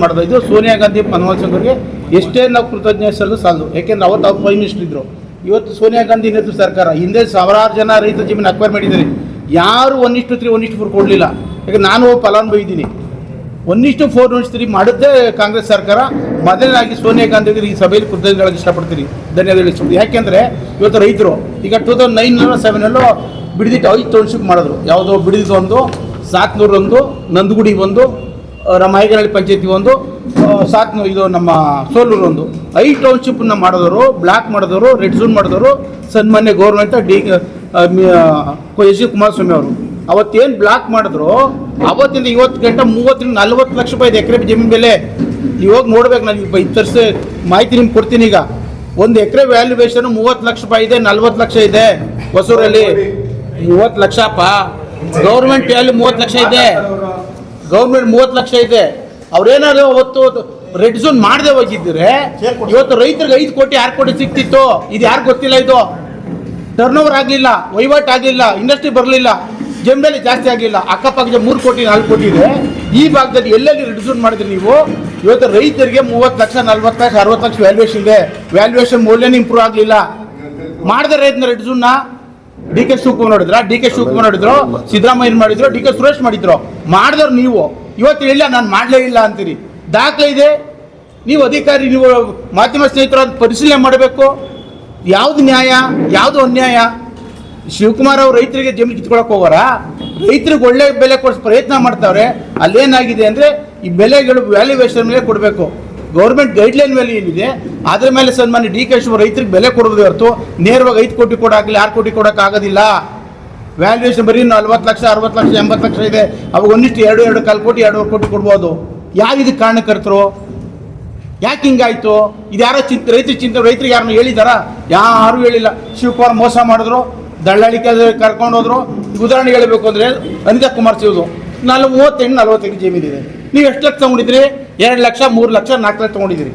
ಮಾಡಿದ್ರು. ಇದು ಸೋನಿಯಾ ಗಾಂಧಿ ಮನಮೋಹನ್ ಸಿಂಗ್ಗೆ ಎಷ್ಟೇ ನಾವು ಕೃತಜ್ಞತೆ ಸಲ್ಲೂ ಸಾಲದು. ಯಾಕೆಂದ್ರೆ ಅವತ್ತು ಅವ್ರು ಪ್ರೈಮ್ ಮಿನಿಸ್ಟರ್ ಇದ್ರು. ಇವತ್ತು ಸೋನಿಯಾ ಗಾಂಧಿ ನೇತೃತ್ವ ಸರ್ಕಾರ. ಹಿಂದೆ ಸಾವಿರಾರು ಜನ ರೈತ ಜಮೀನು ಅಕ್ವೈರ್ ಮಾಡಿದ್ದಾರೆ. ಯಾರು 1:3 1:4 ಕೊಡಲಿಲ್ಲ. ಯಾಕೆ ನಾನು ಫಲಾನುಭವಿ ಇದ್ದೀನಿ. 1:4 1:3 ಮಾಡುತ್ತೆ ಕಾಂಗ್ರೆಸ್ ಸರ್ಕಾರ. ಮೊದಲನಾಗಿ ಸೋನಿಯಾ ಗಾಂಧಿಗೆ ಈ ಸಭೆಯಲ್ಲಿ ಕೃತಜ್ಞತೆಗಳಿಗೆ ಇಷ್ಟಪಡ್ತೀನಿ, ಧನ್ಯವಾದ ತಿಳಿಸ್ಬೋದು. ಯಾಕೆಂದರೆ ಇವತ್ತು ರೈತರು ಈಗ 2009-7 ಬಿಡದಿ 5 ಟೌನ್ಶಿಪ್ ಮಾಡಿದ್ರು. ಯಾವುದೋ ಬಿಡದಿದ್ದು ಒಂದು, ಸಾತ್ನೂರೊಂದು, ನಂದಗುಡಿ ಒಂದು, ಮಾಯಗನಹಳ್ಳಿ ಪಂಚಾಯತಿ ಒಂದು, ಇದು ನಮ್ಮ ಸೋಲೂರು ಒಂದು. 5 ಟೌನ್ಶಿಪ್ನ ಮಾಡಿದವರು, ಬ್ಲಾಕ್ ಮಾಡಿದವರು, ರೆಡ್ ಝೋನ್ ಮಾಡಿದವರು ಸನ್ಮಾನ್ಯ ಗೌರ್ಮೆಂಟ್ ಎಚ್ ಡಿ ಕುಮಾರಸ್ವಾಮಿ ಅವರು. ಅವತ್ತೇನು ಬ್ಲಾಕ್ ಮಾಡಿದ್ರು ಅವತ್ತಿಂದ ಇವತ್ತು ಗಂಟೆ 30-40 ಲಕ್ಷ ರೂಪಾಯಿ ಇದೆ ಎಕರೆ ಜಮೀನು ಬೆಲೆ. ಇವಾಗ ನೋಡ್ಬೇಕು. ನಾನು ಈಗ ತರಿಸ ಮಾಹಿತಿ ನಿಮ್ಗೆ ಕೊಡ್ತೀನಿ. ಈಗ 1 ಎಕರೆ ವ್ಯಾಲ್ಯೂಯೇಷನ್ 30 ಲಕ್ಷ ರೂಪಾಯಿ ಇದೆ, 40 ಲಕ್ಷ ಇದೆ ಹೊಸೂರಲ್ಲಿ. 30 ಲಕ್ಷಪ್ಪ. ಗೌರ್ಮೆಂಟ್ ವ್ಯಾಲ್ಯೂ 30 ಲಕ್ಷ ಇದೆ. ಗೌರ್ಮೆಂಟ್ 30 ಲಕ್ಷ ಇದೆ. ಅವ್ರೇನಾದ್ರು ಅವತ್ತು ರೆಡ್ ಝೋನ್ ಮಾಡದೆ ಹೋಗಿದ್ರೆ ಇವತ್ತು ರೈತರಿಗೆ 5 ಕೋಟಿ 6 ಕೋಟಿ ಸಿಕ್ತಿತ್ತು. ಇದು ಯಾರು ಗೊತ್ತಿಲ್ಲ. ಇದು ಟರ್ನ್ ಓವರ್ ಆಗಲಿಲ್ಲ, ವಹಿವಾಟು ಆಗಲಿಲ್ಲ, ಇಂಡಸ್ಟ್ರಿ ಬರಲಿಲ್ಲ, ಜಮೀನಲ್ಲಿ ಜಾಸ್ತಿ ಆಗಲಿಲ್ಲ. ಅಕ್ಕಪಕ್ಕ 3 ಕೋಟಿ 4 ಕೋಟಿ ಇದೆ. ಈ ಭಾಗದಲ್ಲಿ ಎಲ್ಲೆಲ್ಲಿ ರೆಡ್ ಝೋನ್ ಮಾಡಿದ್ರಿ ನೀವು? ಇವತ್ತು ರೈತರಿಗೆ 30 ಲಕ್ಷ 40 ಲಕ್ಷ 60 ಲಕ್ಷ ವ್ಯಾಲ್ಯೂಯೇಷನ್ ಇದೆ. ವ್ಯಾಲ್ಯೂಯೇಷನ್ ಮೌಲ್ಯನೇ ಇಂಪ್ರೂವ್ ಆಗಲಿಲ್ಲ. ಮಾಡಿದ ರೈತನ ರೆಡ್ ಝೋನ್ನ ಡಿ ಕೆ ಶಿವಕುಮಾರ್ ನೋಡಿದ್ರು, ಸಿದ್ದರಾಮಯ್ಯ ಮಾಡಿದ್ರು, ಡಿ ಕೆ ಸುರೇಶ್ ಮಾಡಿದ್ರು. ಮಾಡಿದವ್ರು ನೀವು. ಇವತ್ತು ಇಲ್ಲ ನಾನು ಮಾಡಲೇ ಇಲ್ಲ ಅಂತೀರಿ. ದಾಖಲೆ ಇದೆ. ನೀವು ಅಧಿಕಾರಿ, ನೀವು ಮಾಧ್ಯಮ ಸ್ನೇಹಿತರು ಪರಿಶೀಲನೆ ಮಾಡಬೇಕು. ಯಾವುದು ನ್ಯಾಯ, ಯಾವುದು ಅನ್ಯಾಯ? ಶಿವಕುಮಾರ್ ಅವರು ರೈತರಿಗೆ ಜಮೀನು ಕಿತ್ಕೊಳಕ್ಕೆ ಹೋಗೋರ? ರೈತರಿಗೆ ಒಳ್ಳೆ ಬೆಲೆ ಕೊಡಿಸೋ ಪ್ರಯತ್ನ ಮಾಡ್ತಾವ್ರೆ. ಅಲ್ಲೇನಾಗಿದೆ ಅಂದರೆ ಈ ಬೆಲೆಗಳು ವ್ಯಾಲ್ಯೂಯೇಷನ್ ಮೇಲೆ ಕೊಡಬೇಕು. ಗೌರ್ಮೆಂಟ್ ಗೈಡ್ಲೈನ್ ಮೇಲೆ ಏನಿದೆ ಅದ್ರ ಮೇಲೆ ಸನ್ಮಾನ್ಯ ಡಿ ಕೆ ಶಿವಕುಮಾರ್ ರೈತರಿಗೆ ಬೆಲೆ ಕೊಡೋದು ಹೊರತು ನೇರವಾಗಿ 5 ಕೋಟಿ ಕೊಡಾಗಲಿ 6 ಕೋಟಿ ಕೊಡೋಕ್ಕಾಗೋದಿಲ್ಲ. ವ್ಯಾಲ್ಯೂಯೇಷನ್ ಬರೀ 40 ಲಕ್ಷ 60 ಲಕ್ಷ 80 ಲಕ್ಷ ಇದೆ. ಅವಾಗ 2.25 ಕೋಟಿ 2.5 ಕೋಟಿ ಕೊಡ್ಬೋದು. ಯಾರು ಇದಕ್ಕೆ ಕಾರಣಕರ್ತರು? ಯಾಕೆ ಹಿಂಗಾಯ್ತು? ಇದು ಯಾರೋ ರೈತರಿಗೆ ಯಾರನ್ನು ಹೇಳಿದಾರ? ಯಾರು ಹೇಳಿಲ್ಲ. ಶಿವಕುಮಾರ್ ಮೋಸ ಮಾಡಿದ್ರು, ದಳ್ಳಾಳಿ ಕರ್ಕೊಂಡು ಹೋದ್ರು. ಉದಾಹರಣೆ ಹೇಳಬೇಕು ಅಂದರೆ ಅನಿತಾ ಕುಮಾರ್ ಸಿವ್ದು 38-40 ಜಮೀನಿದೆ. ನೀವು ಎಷ್ಟು ಲಕ್ಷ ತೊಗೊಂಡಿದ್ರಿ? 2 ಲಕ್ಷ 3 ಲಕ್ಷ 4 ಲಕ್ಷ ತೊಗೊಂಡಿದ್ದೀರಿ.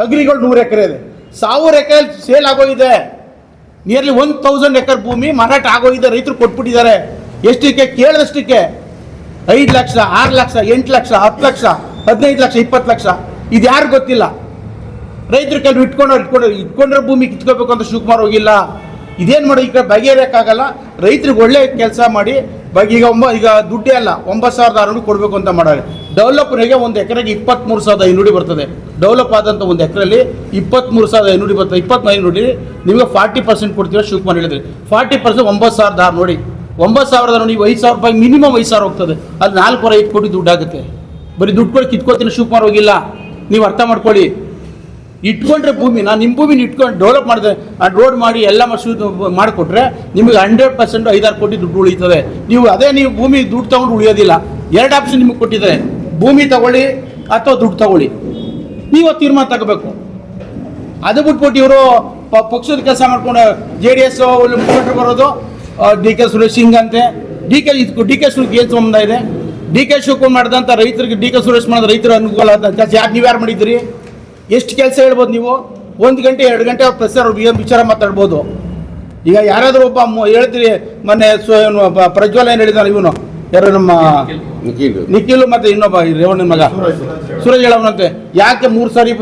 ಅಗ್ರಿಗಳು 100 ಎಕರೆ ಇದೆ. 1000 ಎಕರೆ ಸೇಲ್ ಆಗೋಗಿದೆ. ನಿಯರ್ಲಿ 1000 ಎಕರೆ ಭೂಮಿ ಮಾರಾಟ ಆಗೋಗಿದೆ. ರೈತರು ಕೊಟ್ಬಿಟ್ಟಿದ್ದಾರೆ. ಎಷ್ಟಕ್ಕೆ? ಕೇಳಿದಷ್ಟಕ್ಕೆ 5 ಲಕ್ಷ 6 ಲಕ್ಷ 8 ಲಕ್ಷ 10 ಲಕ್ಷ 15 ಲಕ್ಷ 20 ಲಕ್ಷ. ಇದು ಯಾರು ಗೊತ್ತಿಲ್ಲ. ರೈತರು ಕೆಲವು ಇಟ್ಕೊಂಡ್ರೆ ಭೂಮಿ ಕಿತ್ಕೋಬೇಕು ಅಂತ ಶಿವಕುಮಾರ್ ಹೋಗಿಲ್ಲ. ಇದೇನು ಮಾಡಿ ಈಗ ಬಗೆಹರಿಯಕ್ಕಾಗಲ್ಲ. ರೈತರಿಗೆ ಒಳ್ಳೆ ಕೆಲಸ ಮಾಡಿ ಈಗ ದುಡ್ಡೇ ಅಲ್ಲ 9,600 ಕೊಡಬೇಕು ಅಂತ ಮಾಡೋದು. ಡೆವಲಪ್ರಿಗೆ 1 ಎಕರೆಗೆ 23,500 ಬರ್ತದೆ. ಡೆವಲಪ್ ಆದಂಥ 1 ಎಕರೆಯಲ್ಲಿ 23,500 ಬರ್ತದೆ. 25 ನಿಮಗೆ 40% ಕೊಡ್ತೀವಿ ಶಿವಕುಮಾರ್ ಹೇಳಿದ್ರಿ. 40% 9,600 ನೋಡಿ. 9,000 ನೀವು 5,000 ರೂಪಾಯಿ ಮಿನಿಮಮ್ 5,000 ಹೋಗ್ತದೆ. ಅಲ್ಲಿ 4-5 ಕೋಟಿ ದುಡ್ಡು ಆಗುತ್ತೆ. ಬರೀ ದುಡ್ಡು ಕೊಡಿ ಕಿತ್ಕೋತೀನಿ ಶಿವಕುಮಾರ್ ಹೋಗಿಲ್ಲ. ನೀವು ಅರ್ಥ ಮಾಡ್ಕೊಳ್ಳಿ. ಇಟ್ಕೊಂಡ್ರೆ ಭೂಮಿನ ನಿಮ್ಮ ಭೂಮಿನ ಇಟ್ಕೊಂಡು ಡೆವಲಪ್ ಮಾಡಿದೆ ಆ ರೋಡ್ ಮಾಡಿ ಎಲ್ಲ ಮಾಡಿಕೊಟ್ರೆ ನಿಮಗೆ 100% 5-6 ಕೋಟಿ ದುಡ್ಡು ಉಳಿತದೆ. ನೀವು ಭೂಮಿ ದುಡ್ಡು ತೊಗೊಂಡು ಉಳಿಯೋದಿಲ್ಲ. 2 ಆಪ್ಷನ್ ನಿಮಗೆ ಕೊಟ್ಟಿದ್ದಾರೆ. ಭೂಮಿ ತಗೊಳ್ಳಿ ಅಥವಾ ದುಡ್ಡು ತಗೊಳ್ಳಿ. ನೀವು ತೀರ್ಮಾನ ತಗೋಬೇಕು. ಅದು ಬಿಟ್ಬಿಟ್ಟು ಇವರು ಪಕ್ಷದ ಕೆಲಸ ಮಾಡ್ಕೊಂಡು JDS ಮುಖಂಡರು ಬರೋದು ಡಿ ಕೆ ಸುರೇಶ್ ಸಿಂಗ್ ಅಂತೆ. ಡಿ ಕೆ ಸುರೇಶ್ ಏನು ಸಂಬಂಧ ಇದೆ? ಡಿ ಕೆ ಶಿವಕುಮಾರ್ ಮಾಡಿದಂಥ ರೈತರಿಗೆ ಡಿ ಕೆ ಸುರೇಶ್ ಮಾಡಿದ ರೈತರ ಅನುಕೂಲ ಅಂತ ನೀವು ಯಾರು ಮಾಡಿದ್ದೀರಿ? ಎಷ್ಟು ಕೆಲಸ ಹೇಳ್ಬೋದು ನೀವು? 1 ಗಂಟೆ 2 ಗಂಟೆ ಪ್ರಚಾರ ವಿಚಾರ ಮಾತಾಡ್ಬೋದು. ಈಗ ಯಾರಾದರೂ ಒಬ್ಬ ಹೇಳ್ತೀರಿ. ಮೊನ್ನೆ ಪ್ರಜ್ವಲ್ ಏನು ಹೇಳಿದಾನೆ, ಇವನು ಯಾರು ನಮ್ಮ ನಿಖಿಲ್ ಮತ್ತು ಇನ್ನೊಬ್ಬ ರೇವಣ್ಣನ ಮಗ ಸುರೇಶ್ ಹೇಳವನಂತೆ ಯಾಕೆ 3 ಸಾರಿ